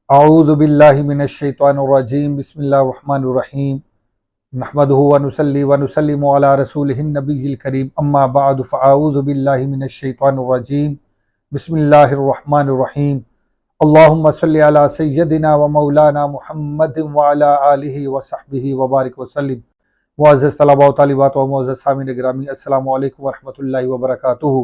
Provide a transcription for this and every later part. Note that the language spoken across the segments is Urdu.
اعوذ باللہ من الشیطان الرجیم بسم اللہ الرحمن الرحیم نحمدہ ونصلی ونسلم علی رسولہ النبی الکریم اما بعد فاعوذ باللہ من الشیطان الرجیم بسم اللہ الرحمن الرحیم اللہم صلی علی سیدنا و مولانا محمد وعلی آلہ وصحبہ وبارک وسلم۔ معزز طلباء و طالبات و معزز سامعین گرامی، السلام علیکم ورحمۃ اللہ وبرکاتہ۔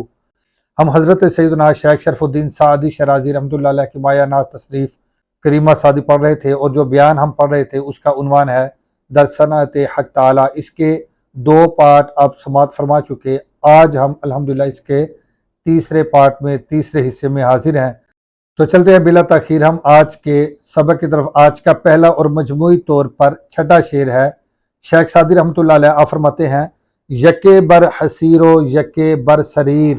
ہم حضرت سیدنا شیخ شرف الدین سعدی شرازی رحمۃ اللہ علیہ کی مایہ ناز تصنیف کریمہ سعدی پڑھ رہے تھے، اور جو بیان ہم پڑھ رہے تھے اس کا عنوان ہے در صنعت حق تعالی۔ اس کے 2 پارٹ آپ سماعت فرما چکے۔ آج ہم الحمدللہ اس کے تیسرے پارٹ میں، تیسرے حصے میں حاضر ہیں۔ تو چلتے ہیں بلا تاخیر ہم آج کے سبق کی طرف۔ آج کا پہلا اور مجموعی طور پر چھٹا شعر ہے۔ شیخ سعدی رحمۃ اللہ علیہ آپ فرماتے ہیں: یکے بر حسیر و یکے بر سریر،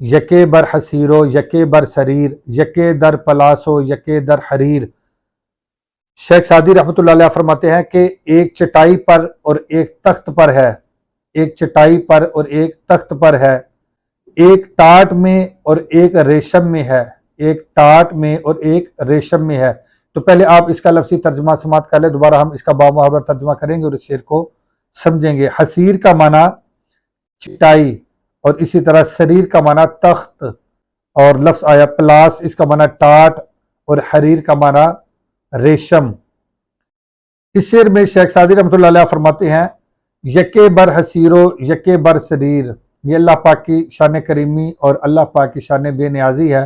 یکے بر حسیر و یکے بر سریر، یکے در پلاس و یکے در حریر۔ شیخ سعدی رحمۃ اللہ علیہ فرماتے ہیں کہ ایک چٹائی پر اور ایک تخت پر ہے، ایک چٹائی پر اور ایک تخت پر ہے، ایک ٹاٹ میں اور ایک ریشم میں ہے، ایک ٹاٹ میں اور ایک ریشم میں ہے۔ تو پہلے آپ اس کا لفظی ترجمہ سماعت کر لیں، دوبارہ ہم اس کا بامحاور ترجمہ کریں گے اور اس شعر کو سمجھیں گے۔ حسیر کا معنی چٹائی، اور اسی طرح سریر کا معنی تخت، اور لفظ آیا پلاس، اس کا معنی ٹاٹ، اور حریر کا معنی ریشم۔ اس شعر میں شیخ سعدی رحمۃ اللہ علیہ فرماتے ہیں: یکے بر حسیر و یکے بر سریر۔ یہ اللہ پاک کی شان کریمی اور اللہ پاک کی شان بے نیازی ہے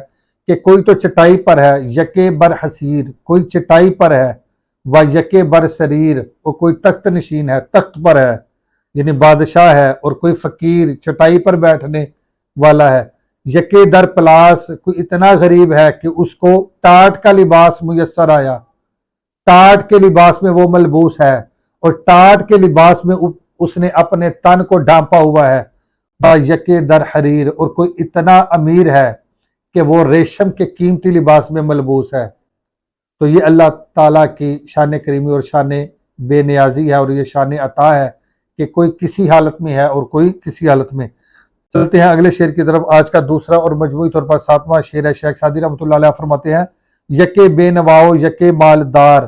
کہ کوئی تو چٹائی پر ہے، یکے بر حسیر، کوئی چٹائی پر ہے، و یکے بر سریر، اور کوئی تخت نشین ہے، تخت پر ہے، یعنی بادشاہ ہے، اور کوئی فقیر چٹائی پر بیٹھنے والا ہے۔ یکے در پلاس، کوئی اتنا غریب ہے کہ اس کو ٹاٹ کا لباس میسر آیا، ٹاٹ کے لباس میں وہ ملبوس ہے، اور ٹاٹ کے لباس میں اس نے اپنے تن کو ڈھانپا ہوا ہے۔ با یکے در حریر، اور کوئی اتنا امیر ہے کہ وہ ریشم کے قیمتی لباس میں ملبوس ہے۔ تو یہ اللہ تعالیٰ کی شان کریمی اور شان بے نیازی ہے، اور یہ شان عطا ہے کہ کوئی کسی حالت میں ہے اور کوئی کسی حالت میں۔ چلتے ہیں اگلے شعر کی طرف۔ آج کا دوسرا اور مجموعی طور پر 7واں شعر ہے۔ شیخ سعدی رحمۃ اللہ علیہ فرماتے ہیں: یکے بے نواؤ یکے مالدار،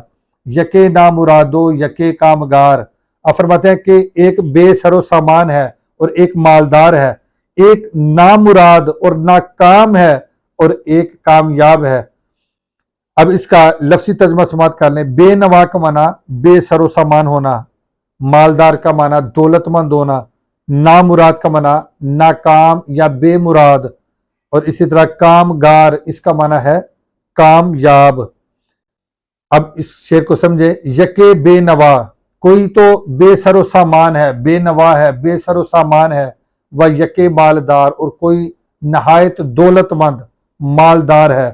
یکے نامرادو یکے کامگار۔ آپ فرماتے ہیں کہ ایک بے سر و سامان ہے اور ایک مالدار ہے، ایک نامراد اور ناکام ہے اور ایک کامیاب ہے۔ اب اس کا لفظی ترجمہ سماعت کر لیں۔ بے نوا کا معنی بے سر و سامان ہونا، مالدار کا معنی دولت مند ہونا، نامراد کا معنی ناکام یا بے مراد، اور اسی طرح کامگار، اس کا معنی ہے کامیاب۔ اب اس شعر کو سمجھے۔ یکے بے نوا، کوئی تو بے سر و سامان ہے، بے نوا ہے، بے سر و سامان ہے، و یکے مالدار، اور کوئی نہایت دولت مند مالدار ہے۔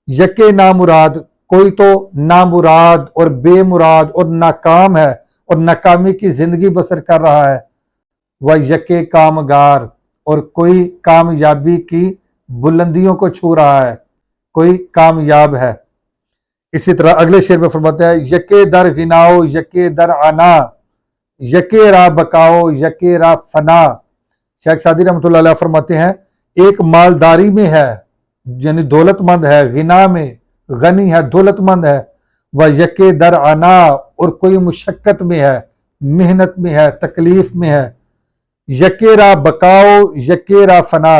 یکے نامراد، کوئی تو نامراد اور بے مراد اور ناکام ہے اور ناکامی کی زندگی بسر کر رہا ہے۔ وہ یکے کامگار، اور کوئی کامیابی کی بلندیوں کو چھو رہا ہے، کوئی کامیاب ہے۔ اسی طرح اگلے شعر میں فرماتے ہیں: یکے در غناؤ یکے در عنا، یکے را بکاؤ یکے را فنا۔ شیخ سعدی رحمۃ اللہ علیہ فرماتے ہیں ایک مالداری میں ہے، یعنی دولت مند ہے، غنا میں غنی ہے، دولت مند ہے، وہ یکے در عنا، اور کوئی مشقت میں ہے، محنت میں ہے، تکلیف میں ہے۔ یکے را بکاؤ یکے را فنا،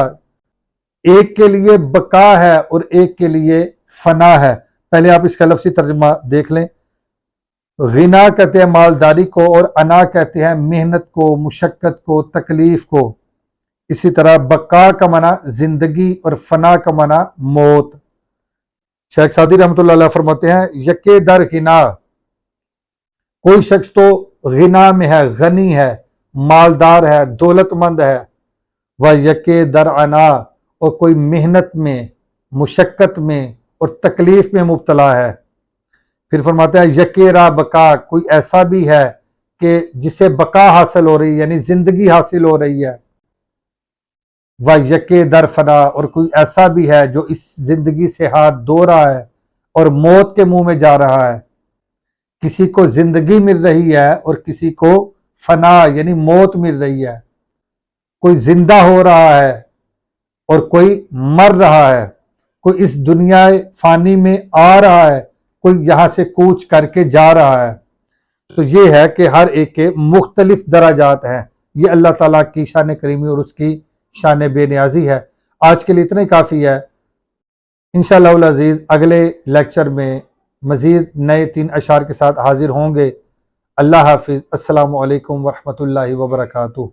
ایک کے لیے بقا ہے اور ایک کے لیے فنا ہے۔ پہلے آپ اس کا لفظی ترجمہ دیکھ لیں۔ غنا کہتے ہیں مالداری کو، اور انا کہتے ہیں محنت کو، مشقت کو، تکلیف کو۔ اسی طرح بقا کا معنی زندگی اور فنا کا معنی موت۔ شیخ سعدی رحمۃ اللہ علیہ فرماتے ہیں یکے در غنا، کوئی شخص تو غنا میں ہے، غنی ہے، مالدار ہے، دولت مند ہے، وہ یکے در عنا، اور کوئی محنت میں، مشقت میں اور تکلیف میں مبتلا ہے۔ پھر فرماتے ہیں یکے را بقا، کوئی ایسا بھی ہے کہ جسے بقا حاصل ہو رہی ہے، یعنی زندگی حاصل ہو رہی ہے۔ وہ یکے در فنا، اور کوئی ایسا بھی ہے جو اس زندگی سے ہاتھ دھو رہا ہے اور موت کے منہ میں جا رہا ہے۔ کسی کو زندگی مل رہی ہے اور کسی کو فنا یعنی موت مل رہی ہے۔ کوئی زندہ ہو رہا ہے اور کوئی مر رہا ہے، کوئی اس دنیا فانی میں آ رہا ہے، کوئی یہاں سے کوچ کر کے جا رہا ہے۔ تو یہ ہے کہ ہر ایک کے مختلف درجات ہیں۔ یہ اللہ تعالیٰ کی شان کریمی اور اس کی شان بے نیازی ہے۔ آج کے لیے اتنا ہی کافی ہے۔ انشاءاللہ العزیز اگلے لیکچر میں مزید نئے 3 اشعار کے ساتھ حاضر ہوں گے۔ اللہ حافظ۔ السلام علیکم ورحمۃ اللہ وبرکاتہ۔